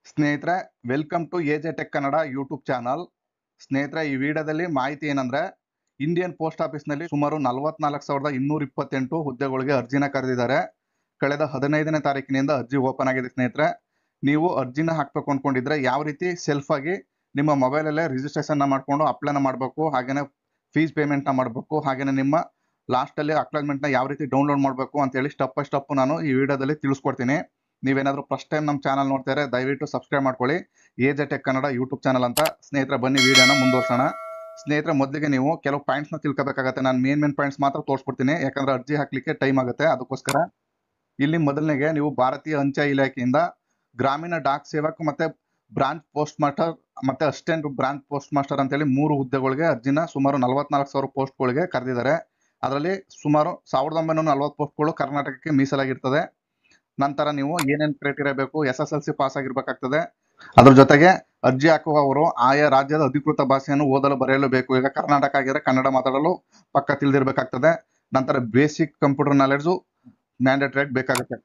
ಸ್ನೇಹಿತರೆ, welcome to AJ tech Kannada YouTube channel. ಸ್ನೇಹಿತರೆ, ಈ ವಿಡಿಯೋದಲ್ಲಿ ಮಾಹಿತಿ ಏನಂದ್ರೆ, ಇಂಡಿಯನ್ ಪೋಸ್ಟ್ ಆಫೀಸ್ನಲ್ಲಿ ಸುಮಾರು 44,228 ಹುದ್ದೆಗಳಿಗೆ ಅರ್ಜಿನ ಕರೆದಿದ್ದಾರೆ. ಕಳೆದ 15ನೇ ತಾರೀಕಿನಿಂದ ಅರ್ಜಿ ಓಪನ್ ಆಗಿದೆ. ಸ್ನೇಹಿತರೆ, ನೀವು ಅರ್ಜಿನ ಹಾಕ್ಬೇಕು ಅನ್ಕೊಂಡಿದ್ರೆ ಯಾವ ರೀತಿ ಸೆಲ್ಫ್ ಆಗಿ ನಿಮ್ಮ ಮೊಬೈಲಲ್ಲೇ ರಿಜಿಸ್ಟ್ರೇಷನ್ ಮಾಡ್ಕೊಂಡು ಅಪ್ಲೈನ ಮಾಡಬೇಕು, ಹಾಗೇನೆ ಫೀಸ್ ಪೇಮೆಂಟ್ನ ಮಾಡಬೇಕು, ಹಾಗೇನೆ ನಿಮ್ಮ ಲಾಸ್ಟಲ್ಲಿ ಅಕ್ಲಾಜ್ಮೆಂಟ್ನ ಯಾವ ರೀತಿ ಡೌನ್ಲೋಡ್ ಮಾಡಬೇಕು ಅಂತೇಳಿ ಸ್ಟೆಪ್ ಬೈ ಸ್ಟೆಪ್ ನಾನು ಈ ವಿಡಿಯೋದಲ್ಲಿ ತಿಳಿಸ್ಕೊಡ್ತೀನಿ. ನೀವೇನಾದರೂ ಫಸ್ಟ್ ಟೈಮ್ ನಮ್ಮ ಚಾನಲ್ ನೋಡ್ತಾರೆ ದಯವಿಟ್ಟು ಸಬ್ಸ್ಕ್ರೈಬ್ ಮಾಡ್ಕೊಳ್ಳಿ, AJ tech Kannada YouTube channel ಅಂತ. ಸ್ನೇಹಿತರೆ, ಬನ್ನಿ ವಿಡಿಯೋನ ಮುಂದುವರ್ಸೋಣ. ಸ್ನೇಹಿತರೆ, ಮೊದಲಿಗೆ ನೀವು ಕೆಲವು ಪಾಯಿಂಟ್ಸ್ನ ತಿಳ್ಕೊಬೇಕಾಗತ್ತೆ. ನಾನು ಮೇನ್ ಪಾಯಿಂಟ್ಸ್ ಮಾತ್ರ ತೋರಿಸ್ಬಿಡ್ತೀನಿ, ಯಾಕಂದ್ರೆ ಅರ್ಜಿ ಹಾಕ್ಲಿಕ್ಕೆ ಟೈಮ್ ಆಗುತ್ತೆ. ಅದಕ್ಕೋಸ್ಕರ ಇಲ್ಲಿ ಮೊದಲನೇಗೆ ನೀವು ಭಾರತೀಯ ಅಂಚೆ ಇಲಾಖೆಯಿಂದ ಗ್ರಾಮೀಣ ಡಾಕ್ ಸೇವಕ್ ಮತ್ತೆ ಬ್ರಾಂಚ್ ಪೋಸ್ಟ್ ಮಾಸ್ಟರ್ ಮತ್ತೆ ಅಸಿಸ್ಟೆಂಟ್ ಬ್ರಾಂಚ್ ಪೋಸ್ಟ್ ಮಾಸ್ಟರ್ ಅಂತೇಳಿ 3 ಹುದ್ದೆಗಳಿಗೆ ಅರ್ಜಿನ ಸುಮಾರು 44,000 ಪೋಸ್ಟ್ಗಳಿಗೆ ಕರೆದಿದ್ದಾರೆ. ಅದರಲ್ಲಿ ಸುಮಾರು 1940 ಪೋಸ್ಟ್ಗಳು ಕರ್ನಾಟಕಕ್ಕೆ ಮೀಸಲಾಗಿರ್ತದೆ. ನಂತರ ನೀವು ಏನೇನು ಕ್ರೈಟೀರಿಯಾ ಬೇಕು, SSLC ಪಾಸ್ ಆಗಿರ್ಬೇಕಾಗ್ತದೆ. ಅದ್ರ ಜೊತೆಗೆ ಅರ್ಜಿ ಹಾಕುವವರು ಆಯಾ ರಾಜ್ಯದ ಅಧಿಕೃತ ಭಾಷೆಯನ್ನು ಓದಲು ಬರೆಯಲು ಬೇಕು. ಈಗ ಕರ್ನಾಟಕ ಆಗಿದ್ರೆ ಕನ್ನಡ ಮಾತಾಡಲು ಪಕ್ಕ ತಿಳಿದಿರ್ಬೇಕಾಗ್ತದೆ. ನಂತರ ಬೇಸಿಕ್ ಕಂಪ್ಯೂಟರ್ ನಾಲೆಡ್ಜು ಮ್ಯಾಂಡೇಟರಿ ಆಗಿ ಬೇಕಾಗುತ್ತೆ.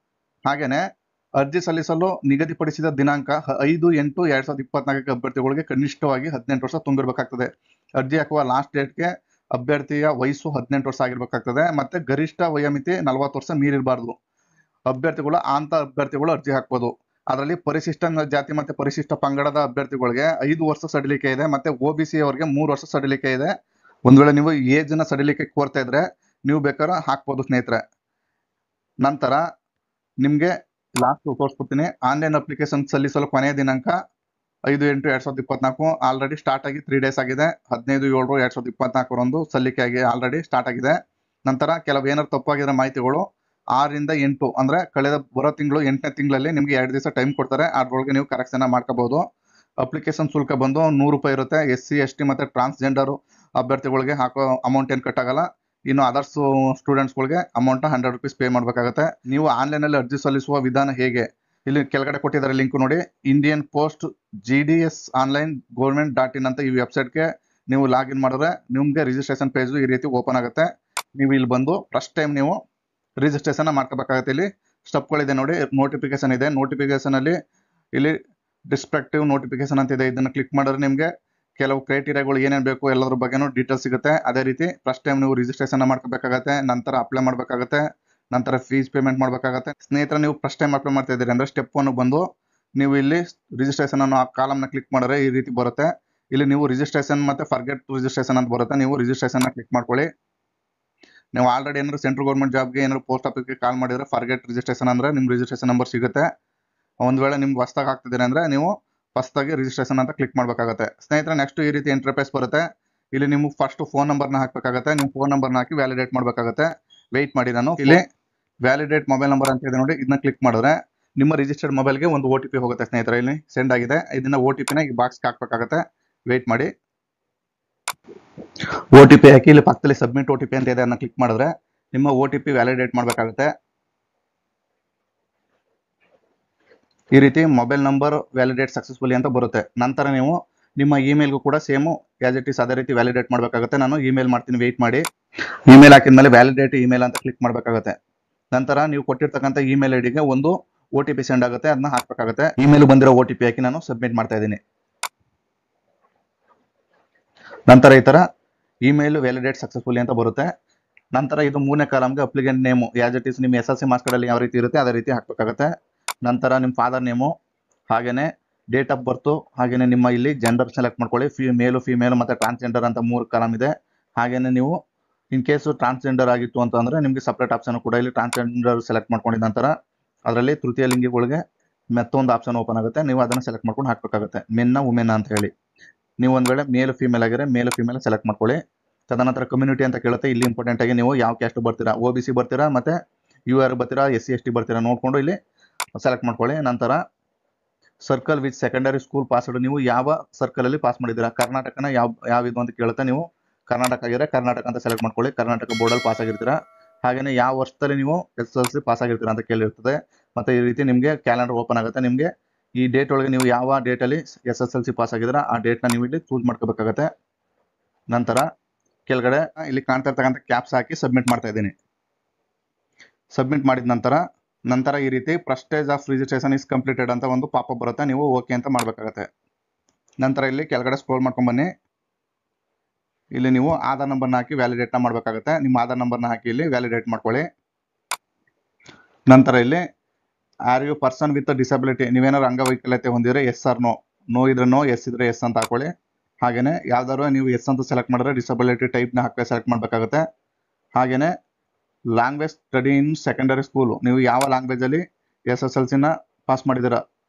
ಹಾಗೇನೆ ಅರ್ಜಿ ಸಲ್ಲಿಸಲು ನಿಗದಿಪಡಿಸಿದ ದಿನಾಂಕ 5/8/2024 ಅಭ್ಯರ್ಥಿಗಳಿಗೆ ಕನಿಷ್ಠವಾಗಿ 18 ವರ್ಷ ತುಂಬಿರ್ಬೇಕಾಗ್ತದೆ. ಅರ್ಜಿ ಹಾಕುವ ಲಾಸ್ಟ್ ಡೇಟ್ಗೆ ಅಭ್ಯರ್ಥಿಯ ವಯಸ್ಸು 18 ವರ್ಷ ಆಗಿರ್ಬೇಕಾಗ್ತದೆ. ಮತ್ತೆ ಗರಿಷ್ಠ ವಯೋಮಿತಿ 40 ವರ್ಷ ಮೀರಿರಬಾರ್ದು. ಅಭ್ಯರ್ಥಿಗಳು ಅಭ್ಯರ್ಥಿಗಳು ಅರ್ಜಿ ಹಾಕ್ಬೋದು. ಅದರಲ್ಲಿ ಪರಿಶಿಷ್ಟ ಜಾತಿ ಮತ್ತೆ ಪರಿಶಿಷ್ಟ ಪಂಗಡದ ಅಭ್ಯರ್ಥಿಗಳಿಗೆ 5 ವರ್ಷ ಸಡಿಲಿಕೆ ಇದೆ. ಮತ್ತೆ OBC ಅವರಿಗೆ 3 ವರ್ಷ ಸಡಿಲಿಕೆ ಇದೆ. ಒಂದ್ ವೇಳೆ ನೀವು ಏಜ್ ನ ಸಡಿಲಿಕೆ ಕೋರ್ತಾ ಇದ್ರೆ ನೀವು ಬೇಕಾದ್ರೆ ಹಾಕ್ಬೋದು ಸ್ನೇಹಿತರೆ. ನಂತರ ನಿಮ್ಗೆ ಲಾಸ್ಟ್ ತೋರಿಸ್ಬಿಡ್ತೀನಿ. ಆನ್ಲೈನ್ ಅಪ್ಲಿಕೇಶನ್ ಸಲ್ಲಿಸಲು ಕೊನೆಯ ದಿನಾಂಕ 5/8/2024 ಆಲ್ರೆಡಿ ಸ್ಟಾರ್ಟ್ ಆಗಿ 3 ಡೇಸ್ ಆಗಿದೆ. 15/7/2024 ಸಲ್ಲಿಕೆ ಆಗಿ ಆಲ್ರೆಡಿ ಸ್ಟಾರ್ಟ್ ಆಗಿದೆ. ನಂತರ ಕೆಲವು ಏನಾದ್ರು ತಪ್ಪಾಗಿರೋ ಮಾಹಿತಿಗಳು 6 ರಿಂದ 8 ಅಂದ್ರೆ ಬರೋ ತಿಂಗಳು 8ನೇ ತಿಂಗಳಲ್ಲಿ ನಿಮ್ಗೆ 2 ದಿವಸ ಟೈಮ್ ಕೊಡ್ತಾರೆ. ಅದ್ರೊಳಗೆ ನೀವು ಕರೆಕ್ಷನ್ ಮಾಡ್ಕೋಬಹುದು. ಅಪ್ಲಿಕೇಶನ್ ಶುಲ್ಕ ಬಂದು 100 ರೂಪಾಯಿ ಇರುತ್ತೆ. SC ST ಮತ್ತೆ ಟ್ರಾನ್ಸ್ಜೆಂಡರ್ ಅಭ್ಯರ್ಥಿಗಳಿಗೆ ಹಾಕೋ ಅಮೌಂಟ್ ಏನು ಕಟ್ಟಾಗಲ್ಲ. ಇನ್ನು ಅದರ್ಸ್ ಸ್ಟೂಡೆಂಟ್ಸ್ಗಳಿಗೆ ಅಮೌಂಟ್ 100 ರೂಪೀಸ್ ಪೇ ಮಾಡಬೇಕಾಗುತ್ತೆ. ನೀವು ಆನ್ಲೈನಲ್ಲಿ ಅರ್ಜಿ ಸಲ್ಲಿಸುವ ವಿಧಾನ ಹೇಗೆ, ಇಲ್ಲಿ ಕೆಳಗಡೆ ಕೊಟ್ಟಿದ್ದಾರೆ ಲಿಂಕ್ ನೋಡಿ. Indian post GDS online government.in ಅಂತ ಈ ವೆಬ್ಸೈಟ್ಗೆ ನೀವು ಲಾಗಿನ್ ಮಾಡಿದ್ರೆ ನಿಮ್ಗೆ ರಿಜಿಸ್ಟ್ರೇಷನ್ ಪೇಜ್ ಈ ರೀತಿ ಓಪನ್ ಆಗುತ್ತೆ. ನೀವು ಇಲ್ಲಿ ಬಂದು ಫಸ್ಟ್ ಟೈಮ್ ನೀವು ರಿಜಿಸ್ಟ್ರೇಷನ್ ಮಾಡ್ಕೋಬೇಕಾಗುತ್ತೆ. ಇಲ್ಲಿ ಸ್ಟೆಪ್ಗಳಿದೆ ನೋಡಿ. ನೋಟಿಫಿಕೇಶನ್ ಇದೆ. ನೋಟಿಫಿಕೇಶನ್ ಅಲ್ಲಿ ಇಲ್ಲಿ ಡಿಸ್ಕ್ರಿಪ್ಟಿವ್ ನೋಟಿಫಿಕೇಶನ್ ಅಂತ ಇದೆ. ಇದನ್ನ ಕ್ಲಿಕ್ ಮಾಡಿದ್ರೆ ನಿಮ್ಗೆ ಕೆಲವು ಕ್ರೈಟೀರಿಯಾಗಳು ಏನೇನು ಬೇಕು ಎಲ್ಲದ್ರ ಬಗ್ಗೆನೂ ಡೀಟೇಲ್ಸ್ ಸಿಗುತ್ತೆ. ಅದೇ ರೀತಿ ಫಸ್ಟ್ ಟೈಮ್ ನೀವು ರಿಜಿಸ್ಟ್ರೇಷನ್ ಮಾಡ್ಕೋಬೇಕಾಗತ್ತೆ. ನಂತರ ಅಪ್ಲೈ ಮಾಡಬೇಕಾಗತ್ತೆ. ನಂತರ ಫೀಸ್ ಪೇಮೆಂಟ್ ಮಾಡಬೇಕಾಗತ್ತೆ. ಸ್ನೇಹಿತರೆ, ನೀವು ಫಸ್ಟ್ ಟೈಮ್ ಅಪ್ಲೈ ಮಾಡ್ತಾ ಇದ್ದೀರಿ ಅಂದ್ರೆ ಸ್ಟೆಪ್ 1 ಬಂದು ನೀವು ಇಲ್ಲಿ ರಿಜಿಸ್ಟ್ರೇಷನ್ ಅನ್ನೋ ಕಾಲಮ್ನ ಕ್ಲಿಕ್ ಮಾಡಿದ್ರೆ ಈ ರೀತಿ ಬರುತ್ತೆ. ಇಲ್ಲಿ ನೀವು ರಿಜಿಸ್ಟ್ರೇಷನ್ ಮತ್ತೆ ಫರ್ಗೆಟ್ ರಿಜಿಸ್ಟ್ರೇಷನ್ ಅಂತ ಬರುತ್ತೆ. ನೀವು ರಿಜಿಸ್ಟ್ರೇಷನ್ ಕ್ಲಿಕ್ ಮಾಡ್ಕೊಳ್ಳಿ. ನೀವು ಆಲ್ರೆಡಿ ಏನಾದ್ರು ಸೆಂಟ್ರಲ್ ಗೌರ್ಮೆಂಟ್ ಜಾಬ್ಗೆ ಏನಾದ್ರು ಪೋಸ್ಟ್ ಆಫೀಸ್ಗೆ ಕಾಲ್ ಮಾಡಿದ್ರೆ ಫರ್ಗೆಟ್ ರಿಜಿಸ್ಟ್ರೇಷನ್ ಅಂದ್ರೆ ನಿಮ್ ರಿಜಿಸ್ಟ್ರೇಷನ್ ನಂಬರ್ ಸಿಗುತ್ತೆ. ಒಂದ್ ವೇಳೆ ನಿಮ್ಗೆ ಹೊಸದಾಗಿ ಆಗ್ತಿದ್ದೀರಿ ಅಂದ್ರೆ ನೀವು ಫಸ್ಟಾಗಿ ರಿಜಿಸ್ಟ್ರೇಷನ್ ಅಂತ ಕ್ಲಿಕ್ ಮಾಡಬೇಕಾಗುತ್ತೆ. ಸ್ನೇಹಿತರೆ, ನೆಕ್ಸ್ಟ್ ಈ ರೀತಿ ಇಂಟರ್ಫೇಸ್ ಬರುತ್ತೆ. ಇಲ್ಲಿ ನೀವು ಫಸ್ಟ್ ಫೋನ್ ನಂಬರ್ನ ಹಾಕಬೇಕಾಗುತ್ತೆ. ನೀವು ಫೋನ್ ನಂಬರ್ನ ಹಾಕಿ ವ್ಯಾಲಿಡೇಟ್ ಮಾಡಬೇಕಾಗುತ್ತೆ. ವೆಯ್ಟ್ ಮಾಡಿ, ನಾನು ಇಲ್ಲಿ ವ್ಯಾಲಿಡೇಟ್ ಮೊಬೈಲ್ ನಂಬರ್ ಅಂತ ಇದೆ ನೋಡಿ, ಇದನ್ನ ಕ್ಲಿಕ್ ಮಾಡಿದ್ರೆ ನಿಮ್ಮ ರಿಜಿಸ್ಟರ್ಡ್ ಮೊಬೈಲ್ಗೆ ಒಂದು OTP ಹೋಗುತ್ತೆ. ಸ್ನೇಹಿತರೆ, ಇಲ್ಲಿ ಸೆಂಡ್ ಆಗಿದೆ. ಇದನ್ನ OTP ನ ಈ ಬಾಕ್ಸ್ಗೆ ಹಾಕಬೇಕಾಗುತ್ತೆ. ವೆಯ್ಟ್ ಮಾಡಿ. OTP ಹಾಕಿ ಇಲ್ಲಿ ಪಕ್ಕದಲ್ಲಿ ಸಬ್ಮಿಟ್ OTP ಅಂತ ಇದೆ, ಅದನ್ನ ಕ್ಲಿಕ್ ಮಾಡಿದ್ರೆ ನಿಮ್ಮ OTP ವ್ಯಾಲಿಡೇಟ್ ಮಾಡಬೇಕಾಗುತ್ತೆ. ಈ ರೀತಿ ಮೊಬೈಲ್ ನಂಬರ್ ವ್ಯಾಲಿಡೇಟ್ ಸಕ್ಸಸ್ಫುಲಿ ಅಂತ ಬರುತ್ತೆ. ನಂತರ ನೀವು ನಿಮ್ಮ ಇಮೇಲ್ಗೂ ಕೂಡ ಸೇಮ್ ಆಸ್ ಇಟ್ ಇಸ್ ಅದೇ ರೀತಿ ವ್ಯಾಲಿಡೇಟ್ ಮಾಡಬೇಕಾಗುತ್ತೆ. ನಾನು ಇಮೇಲ್ ಮಾಡ್ತೀನಿ, ವೆಯ್ಟ್ ಮಾಡಿ. ಇಮೇಲ್ ಹಾಕಿದ್ಮೇಲೆ ವ್ಯಾಲಿಡೇಟ್ ಇಮೇಲ್ ಅಂತ ಕ್ಲಿಕ್ ಮಾಡಬೇಕಾಗುತ್ತೆ. ನಂತರ ನೀವು ಕೊಟ್ಟಿರ್ತಕ್ಕಂಥ ಇಮೇಲ್ ಐಡಿಗೆ ಒಂದು OTP ಸೆಂಡ್ ಆಗುತ್ತೆ, ಅದನ್ನ ಹಾಕಬೇಕಾಗುತ್ತೆ. ಇಮೇಲ್ ಬಂದಿರೋ OTP ಹಾಕಿ ನಾನು ಸಬ್ಮಿಟ್ ಮಾಡ್ತಾ ಇದ್ದೀನಿ. ನಂತರ ಈ ತರ ಇಮೇಲ್ ವ್ಯಾಲಿಡೇಟ್ ಸಕ್ಸಸ್ಫುಲಿ ಅಂತ ಬರುತ್ತೆ. ನಂತರ ಇದು 3ನೇ ಕಾಲಮ್ಗೆ applicant name as it is ನಿಮ್ಮ SSLC ಮಾರ್ಕ್ಸ್ ಕಾರ್ಡ್ ಅಲ್ಲಿ ಯಾವ ರೀತಿ ಇರುತ್ತೆ ಅದೇ ರೀತಿ ಹಾಕಬೇಕಾಗುತ್ತೆ. ನಂತರ ನಿಮ್ಮ ಫಾದರ್ ನೇಮು, ಹಾಗೇನೆ ಡೇಟ್ ಆಫ್ ಬರ್ತು, ಹಾಗೇನೆ ನಿಮ್ಮ ಇಲ್ಲಿ ಜೆಂಡರ್ ಸೆಲೆಕ್ಟ್ ಮಾಡ್ಕೊಳ್ಳಿ. ಮೇಲು ಫಿಮೇಲ್ ಮತ್ತೆ ಟ್ರಾನ್ಸ್ಜೆಂಡರ್ ಅಂತ 3 ಕಾಲಮ್ ಇದೆ. ಹಾಗೇನೆ ನೀವು ಇನ್ ಕೇಸ್ ಟ್ರಾನ್ಸ್ಜೆಂಡರ್ ಆಗಿತ್ತು ಅಂತಂದ್ರೆ ನಿಮಗೆ ಸಪ್ರೇಟ್ ಆಪ್ಷನ್ ಕೂಡ ಇಲ್ಲಿ ಟ್ರಾನ್ಸ್ಜೆಂಡರ್ ಸೆಲೆಕ್ಟ್ ಮಾಡ್ಕೊಂಡಿದ ನಂತರ ಅದರಲ್ಲಿ ತೃತೀಯ ಲಿಂಗಿಗಳಿಗೆ ಮತ್ತೊಂದು ಆಪ್ಷನ್ ಓಪನ್ ಆಗುತ್ತೆ. ನೀವು ಅದನ್ನ ಸೆಲೆಕ್ಟ್ ಮಾಡ್ಕೊಂಡು ಹಾಕಬೇಕಾಗುತ್ತೆ, ಮೆನ್ನ ವುಮೆನ್ ಅಂತ ಹೇಳಿ. ನೀವು ಒಂದ್ ವೇಳೆ ಮೇಲ್ ಫಿಮೇಲ್ ಆಗಿದ್ರೆ ಮೇಲ್ ಫಿಮೇಲ್ ಸೆಲೆಕ್ಟ್ ಮಾಡ್ಕೊಳ್ಳಿ. ತದನಂತರ ಕಮ್ಯುನಿಟಿ ಅಂತ ಕೇಳುತ್ತೆ. ಇಲ್ಲಿ ಇಂಪಾರ್ಟೆಂಟ್ ಆಗಿ ನೀವು ಯಾವ ಕ್ಯಾಸ್ಟ್ ಬರ್ತೀರಾ, OBC ಬರ್ತೀರಾ ಮತ್ತೆ UR ಬರ್ತೀರಾ, SC ST ಬರ್ತೀರಾ ನೋಡ್ಕೊಂಡು ಇಲ್ಲಿ ಸೆಲೆಕ್ಟ್ ಮಾಡ್ಕೊಳ್ಳಿ. ನಂತರ circle with secondary school passed, ನೀವು ಯಾವ ಸರ್ಕಲ್ ಅಲ್ಲಿ ಪಾಸ್ ಮಾಡಿದ್ದೀರಾ, ಕರ್ನಾಟಕನ ಯಾವಿದು ಅಂತ ಕೇಳುತ್ತೆ. ನೀವು ಕರ್ನಾಟಕ ಆಗಿದ್ರೆ ಕರ್ನಾಟಕ ಅಂತ ಸೆಲೆಕ್ಟ್ ಮಾಡ್ಕೊಳ್ಳಿ. ಕರ್ನಾಟಕ ಬೋರ್ಡಲ್ಲಿ ಪಾಸ್ ಆಗಿರ್ತೀರಾ. ಹಾಗೇನೆ ಯಾವ ವರ್ಷದಲ್ಲಿ ನೀವು SSLC ಪಾಸ್ ಆಗಿರ್ತೀರಾ ಅಂತ ಕೇಳಿರ್ತದೆ. ಮತ್ತೆ ಈ ರೀತಿ ನಿಮಗೆ ಕ್ಯಾಲೆಂಡರ್ ಓಪನ್ ಆಗುತ್ತೆ. ನಿಮಗೆ ಈ ಡೇಟ್ ಒಳಗೆ ನೀವು ಯಾವ ಡೇಟ್ ಅಲ್ಲಿ SSLC ಪಾಸ್ ಆಗಿದ್ದೀರಾ ಆ ಡೇಟ್ನ ನೀವು ಇಲ್ಲಿ ಚೂಸ್ ಮಾಡ್ಕೋಬೇಕಾಗತ್ತೆ. ನಂತರ ಕೆಳಗಡೆ ಇಲ್ಲಿ ಕಾಣ್ತಾ ಇರ್ತಕ್ಕಂಥ ಕ್ಯಾಪ್ಸ್ ಹಾಕಿ ಸಬ್ಮಿಟ್ ಮಾಡ್ತಾ ಇದ್ದೀನಿ. ಸಬ್ಮಿಟ್ ಮಾಡಿದ ನಂತರ ನಂತರ ಈ ರೀತಿ prestige of registration is completed ಅಂತ ಒಂದು ಪಾಪಪ್ ಬರುತ್ತೆ, ನೀವು ಓಕೆ ಅಂತ ಮಾಡಬೇಕಾಗುತ್ತೆ. ನಂತರ ಇಲ್ಲಿ ಕೆಳಗಡೆ ಸ್ಕ್ರೋಲ್ ಮಾಡ್ಕೊಂಡು ಬನ್ನಿ. ಇಲ್ಲಿ ನೀವು ಆಧಾರ್ ನಂಬರ್ನ ಹಾಕಿ ವ್ಯಾಲಿಡೇಟ್ನ ಮಾಡಬೇಕಾಗುತ್ತೆ. ನಿಮ್ಮ ಆಧಾರ್ ನಂಬರ್ನ ಹಾಕಿ ಇಲ್ಲಿ ವ್ಯಾಲಿಡೇಟ್ ಮಾಡ್ಕೊಳ್ಳಿ. ನಂತರ ಇಲ್ಲಿ are you person with disability, ನೀವೇನಾದ್ರು ಅಂಗವೈಕಲ್ಯತೆ ಹೊಂದಿದ್ರೆ ಎಸ್ ಆರ್ ನೋ, ನೋ ಇದ್ರೆ ನೋ, ಎಸ್ ಇದ್ರೆ ಎಸ್ ಅಂತ ಹಾಕೊಳ್ಳಿ. ಹಾಗೇನೆ ಯಾವ್ದಾದ್ರು ನೀವು ಎಸ್ ಅಂತ ಸೆಲೆಕ್ಟ್ ಮಾಡಿದ್ರೆ ಡಿಸಬಿಲಿಟಿ ಟೈಪ್ನ ಹಾಕಿ ಸೆಲೆಕ್ಟ್ ಮಾಡಬೇಕಾಗುತ್ತೆ. ಹಾಗೇನೆ language study in secondary school, ನೀವು ಯಾವ ಲ್ಯಾಂಗ್ವೇಜಲ್ಲಿ SSLCನ ಪಾಸ್ ಮಾಡಿದ್ದೀರಾ,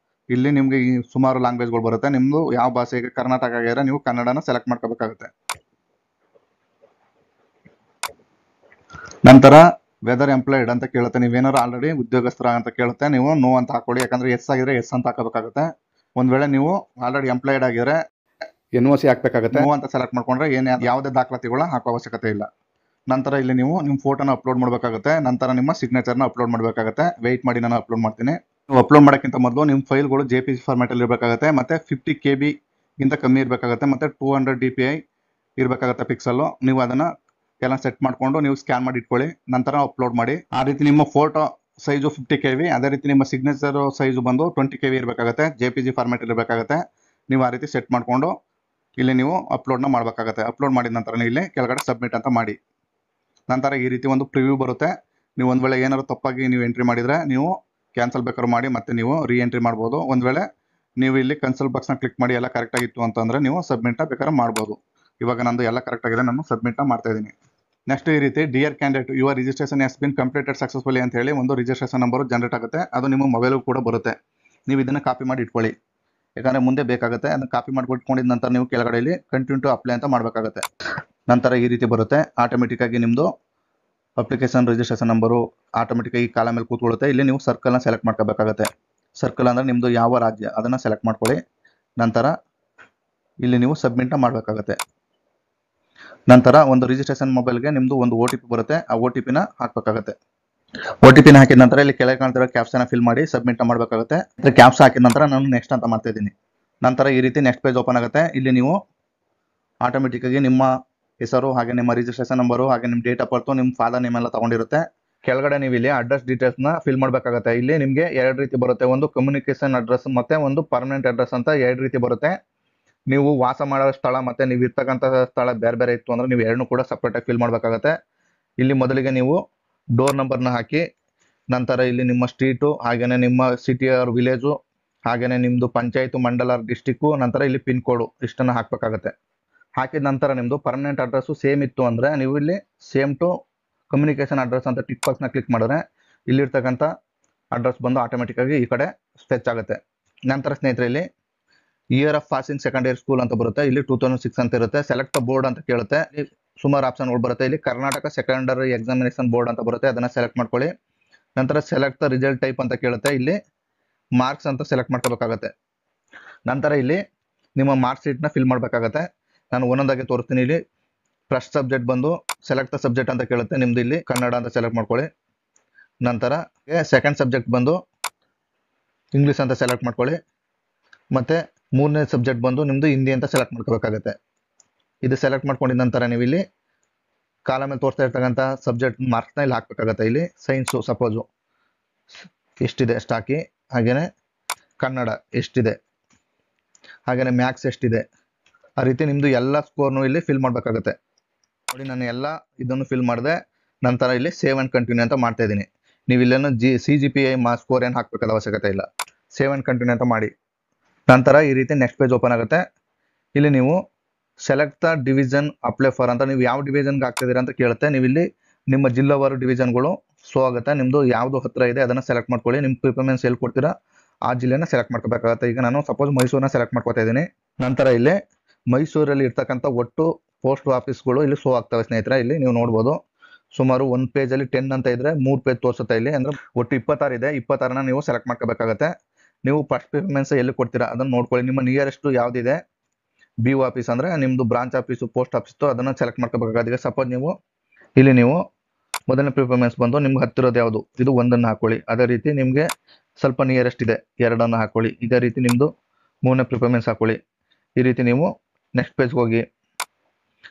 ಇಲ್ಲಿ ನಿಮಗೆ ಈ ಸುಮಾರು ಲ್ಯಾಂಗ್ವೇಜ್ಗಳು ಬರುತ್ತೆ. ನಿಮ್ಮದು ಯಾವ ಭಾಷೆ, ಈಗ ಕರ್ನಾಟಕ ಆಗಿದ್ರೆ ನೀವು ಕನ್ನಡನ ಸೆಲೆಕ್ಟ್ ಮಾಡ್ಕೋಬೇಕಾಗುತ್ತೆ. ನಂತರ ವೆದರ್ ಎಂಪ್ಲಾಯ್ಡ್ ಅಂತ ಕೇಳುತ್ತೆ, ನೀವೇನಾದ್ರು ಆಲ್ರೆಡಿ ಉದ್ಯೋಗಸ್ಥರ ಅಂತ ಕೇಳುತ್ತೆ, ನೀವು ನೋ ಅಂತ ಹಾಕೊಳ್ಳಿ. ಯಾಕಂದ್ರೆ ಎಸ್ ಆಗಿದ್ರೆ ಎಸ್ ಅಂತ ಹಾಕಬೇಕಾಗುತ್ತೆ. ಒಂದ್ ವೇಳೆ ನೀವು ಆಲ್ರೆಡಿ ಎಂಪ್ಲಾಯ್ಡ್ ಆಗಿದ್ರೆ NOC ಹಾಕ್ಬೇಕಾಗುತ್ತೆ. ನೋ ಅಂತ ಸೆಲೆಕ್ಟ್ ಮಾಡ್ಕೊಂಡ್ರೆ ಯಾವುದೇ ದಾಖಲಾತಿಗಳ ಹಾಕೋ ಅವಶ್ಯಕತೆ ಇಲ್ಲ. ನಂತರ ಇಲ್ಲಿ ನೀವು ನಿಮ್ಮ ಫೋಟೋನ ಅಪ್ಲೋಡ್ ಮಾಡಬೇಕಾಗುತ್ತೆ. ನಂತರ ನಿಮ್ಮ ಸಿಗ್ನೇಚರ್ನ ಅಪ್ಲೋಡ್ ಮಾಡಬೇಕಾಗುತ್ತೆ. ವೆಯ್ಟ್ ಮಾಡಿ, ನಾನು ಅಪ್ಲೋಡ್ ಮಾಡ್ತೀನಿ. ನೀವು ಅಪ್ಲೋಡ್ ಮಾಡೋಕ್ಕಿಂತ ಮೊದಲು ನಿಮ್ಮ ಫೈಲ್ಗಳು JPG ಫಾರ್ಮ್ಯಾಟಲ್ಲಿ ಇರಬೇಕಾಗುತ್ತೆ, ಮತ್ತೆ 50 KB ಗಿಂತ ಕಮ್ಮಿ ಇರಬೇಕಾಗುತ್ತೆ, ಮತ್ತೆ 200 DPI ಇರಬೇಕಾಗುತ್ತೆ ಪಿಕ್ಸಲ್ಲು. ನೀವು ಅದನ್ನ ಎಲ್ಲ ಸೆಟ್ ಮಾಡಿಕೊಂಡು ನೀವು ಸ್ಕ್ಯಾನ್ ಮಾಡಿ ಇಟ್ಕೊಳ್ಳಿ. ನಂತರ ಅಪ್ಲೋಡ್ ಮಾಡಿ. ಆ ರೀತಿ ನಿಮ್ಮ ಫೋಟೋ ಸೈಜು 50 KB, ಅದೇ ರೀತಿ ನಿಮ್ಮ ಸಿಗ್ನೇಚರ್ ಸೈಜು ಬಂದು 20 KB ಇರಬೇಕಾಗುತ್ತೆ, JPG ಫಾರ್ಮ್ಯಾಟ್ ಇರಬೇಕಾಗುತ್ತೆ. ನೀವು ಆ ರೀತಿ ಸೆಟ್ ಮಾಡಿಕೊಂಡು ಇಲ್ಲಿ ನೀವು ಅಪ್ಲೋಡ್ನ ಮಾಡಬೇಕಾಗುತ್ತೆ. ಅಪ್ಲೋಡ್ ಮಾಡಿದ ನಂತರ ಇಲ್ಲಿ ಕೆಳಗಡೆ ಸಬ್ಮಿಟ್ ಅಂತ ಮಾಡಿ. ನಂತರ ಈ ರೀತಿ ಒಂದು ಪ್ರಿವ್ಯೂ ಬರುತ್ತೆ. ನೀವು ಒಂದು ವೇಳೆ ಏನಾದ್ರು ತಪ್ಪಾಗಿ ನೀವು ಎಂಟ್ರಿ ಮಾಡಿದರೆ ನೀವು ಕ್ಯಾನ್ಸಲ್ ಬೇಕಾದ್ರೂ ಮಾಡಿ ಮತ್ತೆ ನೀವು ರೀ ಎಂಟ್ರಿ ಮಾಡ್ಬೋದು. ಒಂದು ವೇಳೆ ನೀವು ಇಲ್ಲಿ ಕನ್ಸಲ್ ಬಾಕ್ಸ್ನ ಕ್ಲಿಕ್ ಮಾಡಿ ಎಲ್ಲ ಕರೆಕ್ಟ್ ಆಗಿತ್ತು ಅಂತಂದರೆ ನೀವು ಸಬ್ಮಿಟ್ನ ಬೇಕಾದ್ರೆ ಮಾಡ್ಬೋದು. ಇವಾಗ ನಂದು ಎಲ್ಲ ಕರೆಕ್ಟ್ ಆಗಿದೆ, ನಾನು ಸಬ್ಮಿಟ್ನ ಮಾಡ್ತಾ ಇದ್ದೀನಿ. ನೆಕ್ಸ್ಟ್ ಈ ರೀತಿ dear candidate your registration has been completed successfully ಅಂತ ಹೇಳಿ ಒಂದು ರಿಜಿಸ್ಟ್ರೇಷನ್ ನಂಬರ್ ಜನರೇಟ್ ಆಗುತ್ತೆ. ಅದು ನಿಮ್ಮ ಮೊಬೈಲ್ಗೂ ಕೂಡ ಬರುತ್ತೆ. ನೀವು ಇದನ್ನು ಕಾಪಿ ಮಾಡಿ ಇಟ್ಕೊಳ್ಳಿ, ಯಾಕಂದರೆ ಮುಂದೆ ಬೇಕಾಗುತ್ತೆ. ಅದನ್ನು ಕಾಪಿ ಮಾಡಿಕೊಂಡಿದ ನಂತರ ನೀವು ಕೆಳಗಡೆಯಲ್ಲಿ ಕಂಟಿನ್ಯೂ ಟು ಅಪ್ಲೈ ಅಂತ ಮಾಡಬೇಕಾಗುತ್ತೆ. ನಂತರ ಈ ರೀತಿ ಬರುತ್ತೆ. ಆಟೋಮೆಟಿಕ್ಕಾಗಿ ನಿಮ್ಮದು ಅಪ್ಲಿಕೇಶನ್ ರಿಜಿಸ್ಟ್ರೇಷನ್ ನಂಬರು ಆಟೋಮೆಟಿಕ್ಕಾಗಿ ಕಾಲ ಮೇಲೆ ಕೂತ್ಕೊಳ್ಳುತ್ತೆ. ಇಲ್ಲಿ ನೀವು ಸರ್ಕಲ್ನ ಸೆಲೆಕ್ಟ್ ಮಾಡ್ಕೋಬೇಕಾಗುತ್ತೆ. ಸರ್ಕಲ್ ಅಂದರೆ ನಿಮ್ಮದು ಯಾವ ರಾಜ್ಯ ಅದನ್ನು ಸೆಲೆಕ್ಟ್ ಮಾಡ್ಕೊಳ್ಳಿ. ನಂತರ ಇಲ್ಲಿ ನೀವು ಸಬ್ಮಿಟ್ನ ಮಾಡಬೇಕಾಗುತ್ತೆ. ನಂತರ ಒಂದು ರಿಜಿಸ್ಟ್ರೇಷನ್ ಮೊಬೈಲ್ಗೆ ನಿಮ್ಮದು ಒಂದು OTP ಬರುತ್ತೆ, ಆ OTPನ ಹಾಕಬೇಕಾಗುತ್ತೆ. OTPನ ಹಾಕಿದ ನಂತರ ಇಲ್ಲಿ ಕೆಳಗೆ ಕಾಣ್ತಿರೋ ಕ್ಯಾಪ್ಷನ್ನ ಫಿಲ್ ಮಾಡಿ ಸಬ್ಮಿಟ್ನ ಮಾಡಬೇಕಾಗುತ್ತೆ. ಕ್ಯಾಪ್ಸ್ ಹಾಕಿದ ನಂತರ ನಾನು ನೆಕ್ಸ್ಟ್ ಅಂತ ಮಾಡ್ತಾ ಇದ್ದೀನಿ. ನಂತರ ಈ ರೀತಿ ನೆಕ್ಸ್ಟ್ ಪೇಜ್ ಓಪನ್ ಆಗುತ್ತೆ. ಇಲ್ಲಿ ನೀವು ಆಟೋಮೆಟಿಕ್ಕಾಗಿ ನಿಮ್ಮ ಹೆಸರು, ಹಾಗೆ ನಿಮ್ಮ ರಿಜಿಸ್ಟ್ರೇಷನ್ ನಂಬರು, ಹಾಗೆ ನಿಮ್ಮ ಡೇಟ್ ಆಫ್ ಬರ್ತು, ನಿಮ್ಮ ಫಾದರ್ ನೇಮ್ ಎಲ್ಲ ತಗೊಂಡಿರುತ್ತೆ. ಕೆಳಗಡೆ ನೀವು ಇಲ್ಲಿ ಅಡ್ರೆಸ್ ಡೀಟೇಲ್ಸ್ನ ಫಿಲ್ ಮಾಡಬೇಕಾಗುತ್ತೆ. ಇಲ್ಲಿ ನಿಮಗೆ ಎರಡು ರೀತಿ ಬರುತ್ತೆ, ಒಂದು ಕಮ್ಯುನಿಕೇಶನ್ ಅಡ್ರೆಸ್ ಮತ್ತೆ ಒಂದು ಪರ್ಮನೆಂಟ್ ಅಡ್ರೆಸ್ ಅಂತ ಎರಡು ರೀತಿ ಬರುತ್ತೆ. ನೀವು ವಾಸ ಮಾಡೋ ಸ್ಥಳ ಮತ್ತೆ ನೀವು ಇರ್ತಕ್ಕಂಥ ಸ್ಥಳ ಬೇರೆ ಬೇರೆ ಇತ್ತು ಅಂದರೆ ನೀವು ಎರಡನ್ನೂ ಕೂಡ ಸಪ್ರೇಟಾಗಿ ಫಿಲ್ ಮಾಡಬೇಕಾಗುತ್ತೆ. ಇಲ್ಲಿ ಮೊದಲಿಗೆ ನೀವು ಡೋರ್ ನಂಬರ್ನ ಹಾಕಿ, ನಂತರ ಇಲ್ಲಿ ನಿಮ್ಮ ಸ್ಟ್ರೀಟು, ಹಾಗೆಯೇ ನಿಮ್ಮ ಸಿಟಿ ಆರ್ ವಿಲೇಜು, ಹಾಗೆಯೇ ನಿಮ್ಮದು ಪಂಚಾಯತು, ಮಂಡಲ, ಡಿಸ್ಟಿಕ್ಕು, ನಂತರ ಇಲ್ಲಿ ಪಿನ್ ಕೋಡು ಇಷ್ಟನ್ನು ಹಾಕಬೇಕಾಗುತ್ತೆ. ಹಾಕಿದ ನಂತರ ನಿಮ್ಮದು ಪರ್ಮನೆಂಟ್ ಅಡ್ರೆಸ್ಸು ಸೇಮ್ ಇತ್ತು ಅಂದರೆ ನೀವು ಇಲ್ಲಿ ಸೇಮ್ ಟು ಕಮ್ಯುನಿಕೇಷನ್ ಅಡ್ರೆಸ್ ಅಂತ ಟಿಕ್ ಬಾಕ್ಸ್ನ ಕ್ಲಿಕ್ ಮಾಡಿದ್ರೆ ಇಲ್ಲಿರ್ತಕ್ಕಂಥ ಅಡ್ರೆಸ್ ಬಂದು ಆಟೋಮೆಟಿಕ್ಕಾಗಿ ಈ ಕಡೆ ಸ್ಟೆಚ್ ಆಗುತ್ತೆ. ನಂತರ ಸ್ನೇಹಿತರೆ ಇಲ್ಲಿ year of passing secondary school ಅಂತ ಬರುತ್ತೆ, ಇಲ್ಲಿ 2006 ಅಂತ ಇರುತ್ತೆ. ಸೆಲೆಕ್ಟ್ ಬೋರ್ಡ್ ಅಂತ ಕೇಳುತ್ತೆ, ಇಲ್ಲಿ ಸುಮಾರು ಆಪ್ಷನ್ಗಳು ಬರುತ್ತೆ. ಇಲ್ಲಿ ಕರ್ನಾಟಕ ಸೆಕೆಂಡರಿ ಎಕ್ಸಾಮಿನೇಷನ್ ಬೋರ್ಡ್ ಅಂತ ಬರುತ್ತೆ, ಅದನ್ನು ಸೆಲೆಕ್ಟ್ ಮಾಡ್ಕೊಳ್ಳಿ. ನಂತರ ಸೆಲೆಕ್ಟ್ ದ ರಿಸಲ್ಟ್ ಟೈಪ್ ಅಂತ ಕೇಳುತ್ತೆ, ಇಲ್ಲಿ ಮಾರ್ಕ್ಸ್ ಅಂತ ಸೆಲೆಕ್ಟ್ ಮಾಡ್ಕೋಬೇಕಾಗತ್ತೆ. ನಂತರ ಇಲ್ಲಿ ನಿಮ್ಮ ಮಾರ್ಕ್ಸ್ ಶೀಟ್ನ ಫಿಲ್ ಮಾಡಬೇಕಾಗತ್ತೆ. ನಾನು ಒಂದೊಂದಾಗಿ ತೋರಿಸ್ತೀನಿ. ಇಲ್ಲಿ ಫಸ್ಟ್ ಸಬ್ಜೆಕ್ಟ್ ಬಂದು ಸೆಲೆಕ್ಟ್ ದ ಸಬ್ಜೆಕ್ಟ್ ಅಂತ ಕೇಳುತ್ತೆ, ನಿಮ್ದು ಇಲ್ಲಿ ಕನ್ನಡ ಅಂತ ಸೆಲೆಕ್ಟ್ ಮಾಡ್ಕೊಳ್ಳಿ. ನಂತರ ಸೆಕೆಂಡ್ ಸಬ್ಜೆಕ್ಟ್ ಬಂದು ಇಂಗ್ಲೀಷ್ ಅಂತ ಸೆಲೆಕ್ಟ್ ಮಾಡ್ಕೊಳ್ಳಿ. ಮತ್ತು ಮೂರನೇ ಸಬ್ಜೆಕ್ಟ್ ಬಂದು ನಿಮ್ಮದು ಹಿಂದಿ ಅಂತ ಸೆಲೆಕ್ಟ್ ಮಾಡ್ಕೋಬೇಕಾಗತ್ತೆ. ಇದು ಸೆಲೆಕ್ಟ್ ಮಾಡ್ಕೊಂಡಿದ ನಂತರ ನೀವು ಇಲ್ಲಿ ಕಾಲಮಲ್ಲಿ ತೋರಿಸ್ತಾ ಇರ್ತಕ್ಕಂಥ ಸಬ್ಜೆಕ್ಟ್ ಮಾರ್ಕ್ಸ್ನ ಇಲ್ಲಿ ಹಾಕಬೇಕಾಗತ್ತೆ. ಇಲ್ಲಿ ಸೈನ್ಸು ಸಪೋಸು ಎಷ್ಟಿದೆ ಅಷ್ಟು ಹಾಕಿ, ಹಾಗೆಯೇ ಕನ್ನಡ ಎಷ್ಟಿದೆ, ಹಾಗೆಯೇ ಮ್ಯಾಥ್ಸ್ ಎಷ್ಟಿದೆ, ಆ ರೀತಿ ನಿಮ್ಮದು ಎಲ್ಲ ಸ್ಕೋರ್ನು ಇಲ್ಲಿ ಫಿಲ್ ಮಾಡಬೇಕಾಗತ್ತೆ. ನೋಡಿ, ನಾನು ಎಲ್ಲ ಇದನ್ನು ಫಿಲ್ ಮಾಡಿದೆ. ನಂತರ ಇಲ್ಲಿ ಸೇವ್ ಆ್ಯಂಡ್ ಕಂಟಿನ್ಯೂ ಅಂತ ಮಾಡ್ತಾ ಇದ್ದೀನಿ. ನೀವು ಇಲ್ಲೇನು CGPA ಸ್ಕೋರ್ ಏನು ಹಾಕಬೇಕಾದ ಅವಶ್ಯಕತೆ ಇಲ್ಲ. ಸೇವ್ ಆ್ಯಂಡ್ ಕಂಟಿನ್ಯೂ ಅಂತ ಮಾಡಿ. ನಂತರ ಈ ರೀತಿ ನೆಕ್ಸ್ಟ್ ಪೇಜ್ ಓಪನ್ ಆಗುತ್ತೆ. ಇಲ್ಲಿ ನೀವು select the division apply for ಅಂತ, ನೀವು ಯಾವ ಡಿವಿಷನ್ಗೆ ಹಾಕ್ತಿದ್ದೀರಾ ಅಂತ ಕೇಳುತ್ತೆ. ನೀವು ಇಲ್ಲಿ ನಿಮ್ಮ ಜಿಲ್ಲಾವಾರು ಡಿವಿಷನ್ಗಳು ಶೋ ಆಗುತ್ತೆ. ನಿಮ್ಮದು ಯಾವುದು ಹತ್ತಿರ ಇದೆ ಅದನ್ನು ಸೆಲೆಕ್ಟ್ ಮಾಡ್ಕೊಳ್ಳಿ. ನಿಮ್ಮ ಪ್ರಿಫರೆನ್ಸ್ ಎಲ್ಲಿ ಕೊಡ್ತೀರಾ ಆ ಜಿಲ್ಲೆನ ಸೆಲೆಕ್ಟ್ ಮಾಡ್ಕೋಬೇಕಾಗುತ್ತೆ. ಈಗ ನಾನು ಸಪೋಸ್ ಮೈಸೂರನ್ನ ಸೆಲೆಕ್ಟ್ ಮಾಡ್ಕೊತಾ ಇದ್ದೀನಿ. ನಂತರ ಇಲ್ಲಿ ಮೈಸೂರಲ್ಲಿ ಇರ್ತಕ್ಕಂಥ ಒಟ್ಟು ಪೋಸ್ಟ್ ಆಫೀಸ್ಗಳು ಇಲ್ಲಿ ಶೋ ಆಗ್ತವೆ ಸ್ನೇಹಿತರೆ. ಇಲ್ಲಿ ನೀವು ನೋಡ್ಬೋದು, ಸುಮಾರು ಒಂದು ಪೇಜಲ್ಲಿ 10 ಅಂತ ಇದ್ರೆ 3 ಪೇಜ್ ತೋರಿಸುತ್ತೆ. ಇಲ್ಲಿ ಅಂದರೆ ಒಟ್ಟು 26 ಇದೆ. 26ನ ನೀವು ಸೆಲೆಕ್ಟ್ ಮಾಡ್ಕೋಬೇಕಾಗತ್ತೆ. ನೀವು ಫಸ್ಟ್ ಪ್ರಿಫರೆನ್ಸ್ ಎಲ್ಲಿ ಕೊಡ್ತೀರಾ ಅದನ್ನು ನೋಡ್ಕೊಳ್ಳಿ. ನಿಮ್ಮ ನಿಯರೆಸ್ಟ್ ಯಾವುದಿದೆ, BO ಆಫೀಸ್ ಅಂದರೆ ನಿಮ್ಮದು ಬ್ರಾಂಚ್ ಆಫೀಸು, ಪೋಸ್ಟ್ ಆಫೀಸು, ಅದನ್ನು ಸೆಲೆಕ್ಟ್ ಮಾಡ್ಕೋಬೇಕಾಗುತ್ತೆ. ಈಗ ಸಪೋಸ್ ನೀವು ಮೊದಲನೇ ಪ್ರಿಫರೆನ್ಸ್ ಬಂದು ನಿಮ್ಗೆ ಹತ್ತಿರೋದು ಯಾವುದು, ಇದು 1ಅನ್ನು ಹಾಕೊಳ್ಳಿ. ಅದೇ ರೀತಿ ನಿಮಗೆ ಸ್ವಲ್ಪ ನಿಯರೆಸ್ಟ್ ಇದೆ 2ಅನ್ನು ಹಾಕೊಳ್ಳಿ. ಇದೇ ರೀತಿ ನಿಮ್ಮದು 3ನೇ ಪ್ರಿಫರೆನ್ಸ್ ಹಾಕೊಳ್ಳಿ. ಈ ರೀತಿ ನೀವು ನೆಕ್ಸ್ಟ್ ಪೇಜ್ಗೆ ಹೋಗಿ,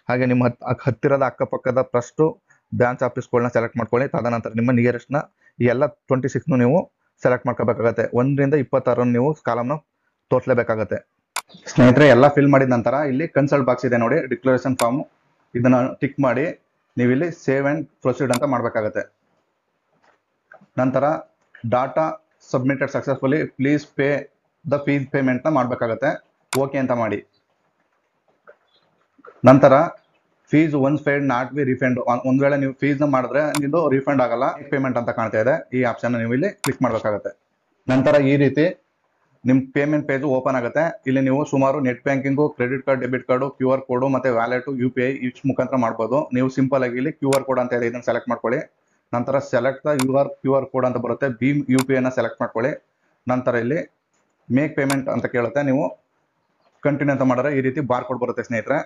ಹಾಗೆ ನಿಮ್ಮ ಹತ್ತಿರದ ಅಕ್ಕಪಕ್ಕದ ಫಸ್ಟು ಬ್ರಾಂಚ್ ಆಫೀಸ್ಗಳನ್ನ ಸೆಲೆಕ್ಟ್ ಮಾಡ್ಕೊಳ್ಳಿ. ತದನಂತರ ನಿಮ್ಮ ನಿಯರೆಸ್ಟ್ನ ಈ ಎಲ್ಲ 26 ನೀವು ಸೆಲೆಕ್ಟ್ ಮಾಡ್ಕೋಬೇಕಾಗತ್ತೆ. 1 ರಿಂದ 26 ನೀವು ಕಾಲಮ್ನ ತೋರಿಸಲೇಬೇಕಾಗತ್ತೆ. ಸ್ನೇಹಿತರೆ, ಎಲ್ಲ ಫಿಲ್ ಮಾಡಿದ ನಂತರ ಇಲ್ಲಿ ಕನ್ಸಲ್ಟ್ ಬಾಕ್ಸ್ ಇದೆ ನೋಡಿ, ಡಿಕ್ಲರೇಷನ್ ಫಾರ್ಮ್, ಇದನ್ನ ಟಿಕ್ ಮಾಡಿ ನೀವು ಇಲ್ಲಿ ಸೇವ್ ಆ್ಯಂಡ್ ಪ್ರೊಸೀಡ್ ಅಂತ ಮಾಡಬೇಕಾಗತ್ತೆ. ನಂತರ data submitted successfully, please pay the fees ಪೇಮೆಂಟ್ನ ಮಾಡಬೇಕಾಗತ್ತೆ. ಓಕೆ ಅಂತ ಮಾಡಿ. ನಂತರ fees once paid not be refund, ಒಂದು ವೇಳೆ ನೀವು ಫೀಸ್ನ ಮಾಡಿದ್ರೆ ಇದು ರಿಫಂಡ್ ಆಗಲ್ಲ, ಪೇಮೆಂಟ್ ಅಂತ ಕಾಣ್ತಾ ಇದೆ, ಈ ಆಪ್ಷನ್ ನೀವು ಇಲ್ಲಿ ಕ್ಲಿಕ್ ಮಾಡಬೇಕಾಗತ್ತೆ. ನಂತರ ಈ ರೀತಿ ನಿಮ್ಮ ಪೇಮೆಂಟ್ ಪೇಜ್ ಓಪನ್ ಆಗುತ್ತೆ. ಇಲ್ಲಿ ನೀವು ಸುಮಾರು net banking, credit card, debit card, QR ಕೋಡು ಮತ್ತು ವ್ಯಾಲೆಟ್, UPI ಇಷ್ಟು ಮುಖಾಂತರ ಮಾಡ್ಬೋದು. ನೀವು ಸಿಂಪಲ್ ಆಗಿ ಇಲ್ಲಿ QR ಕೋಡ್ ಅಂತ ಇದೆ, ಇದನ್ನು ಸೆಲೆಕ್ಟ್ ಮಾಡ್ಕೊಳ್ಳಿ. ನಂತರ ಸೆಲೆಕ್ಟ್ ದ QR ಕೋಡ್ ಅಂತ ಬರುತ್ತೆ, ಭೀಮ್ UPI ಸೆಲೆಕ್ಟ್ ಮಾಡ್ಕೊಳ್ಳಿ. ನಂತರ ಇಲ್ಲಿ ಮೇಕ್ ಪೇಮೆಂಟ್ ಅಂತ ಕೇಳುತ್ತೆ, ನೀವು ಕಂಟಿನ್ಯೂ ಅಂತ ಮಾಡಿದ್ರೆ ಈ ರೀತಿ ಬಾರ್ ಕೋಡ್ ಬರುತ್ತೆ ಸ್ನೇಹಿತರೆ.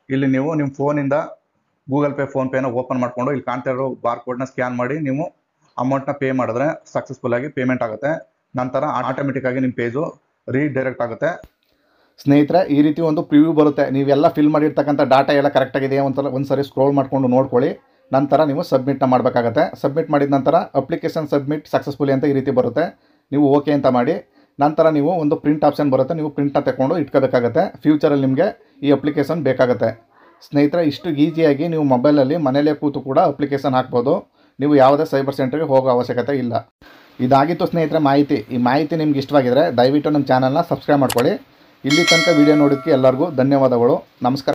ಇಲ್ಲಿ ನೀವು ನಿಮ್ಮ ಫೋನಿಂದ ಗೂಗಲ್ ಪೇ, ಫೋನ್ಪೇನ ಓಪನ್ ಮಾಡಿಕೊಂಡು ಇಲ್ಲಿ ಕಾಣ್ತಾ ಇರೋ ಬಾರ್ ಕೋಡ್ನ ಸ್ಕ್ಯಾನ್ ಮಾಡಿ ನೀವು ಅಮೌಂಟ್ನ ಪೇ ಮಾಡಿದ್ರೆ ಸಕ್ಸಸ್ಫುಲ್ ಆಗಿ ಪೇಮೆಂಟ್ ಆಗುತ್ತೆ. ನಂತರ ಆಟೋಮೆಟಿಕ್ ಆಗಿ ನಿಮ್ಮ ಪೇಜು ರೀಡೈರೆಕ್ಟ್ ಆಗುತ್ತೆ. ಸ್ನೇಹಿತರೆ, ಈ ರೀತಿ ಒಂದು ಪ್ರಿವ್ಯೂ ಬರುತ್ತೆ. ನೀವೆಲ್ಲ ಫಿಲ್ ಮಾಡಿರ್ತಕ್ಕಂಥ ಡಾಟಾ ಎಲ್ಲ ಕರೆಕ್ಟಾಗಿದೆ ಒಂದು ಸರಿ ಸ್ಕ್ರೋಲ್ ಮಾಡ್ಕೊಂಡು ನೋಡ್ಕೊಳ್ಳಿ. ನಂತರ ನೀವು ಸಬ್ಮಿಟ್ನ ಮಾಡಬೇಕಾಗತ್ತೆ. ಸಬ್ಮಿಟ್ ಮಾಡಿದ ನಂತರ ಅಪ್ಲಿಕೇಶನ್ ಸಬ್ಮಿಟ್ ಸಕ್ಸಸ್ಫುಲಿ ಅಂತ ಈ ರೀತಿ ಬರುತ್ತೆ. ನೀವು ಓಕೆ ಅಂತ ಮಾಡಿ. ನಂತರ ನೀವು ಒಂದು ಪ್ರಿಂಟ್ ಆಪ್ಷನ್ ಬರುತ್ತೆ, ನೀವು ಪ್ರಿಂಟ್ನ ತಗೊಂಡು ಇಟ್ಕೋಬೇಕಾಗತ್ತೆ. ಫ್ಯೂಚರಲ್ಲಿ ನಿಮಗೆ ಈ ಅಪ್ಲಿಕೇಶನ್ ಬೇಕಾಗುತ್ತೆ. ಸ್ನೇಹಿತರೆ, ಇಷ್ಟು ಈಸಿಯಾಗಿ ನೀವು ಮೊಬೈಲಲ್ಲಿ ಮನೇಲೇ ಕೂತು ಕೂಡ ಅಪ್ಲಿಕೇಶನ್ ಹಾಕ್ಬೋದು. ನೀವು ಯಾವುದೇ ಸೈಬರ್ ಸೆಂಟರ್ಗೆ ಹೋಗೋ ಅವಶ್ಯಕತೆ ಇಲ್ಲ. ಇದಾಗಿತ್ತು ಸ್ನೇಹಿತರೆ ಮಾಹಿತಿ. ಈ ಮಾಹಿತಿ ನಿಮ್ಗೆ ಇಷ್ಟವಾಗಿದ್ದರೆ ದಯವಿಟ್ಟು ನಮ್ಮ ಚಾನಲ್ನ ಸಬ್ಸ್ಕ್ರೈಬ್ ಮಾಡ್ಕೊಳ್ಳಿ. ಇಲ್ಲಿ ತನಕ ವಿಡಿಯೋ ನೋಡೋದಕ್ಕೆ ಎಲ್ಲರಿಗೂ ಧನ್ಯವಾದಗಳು. ನಮಸ್ಕಾರ.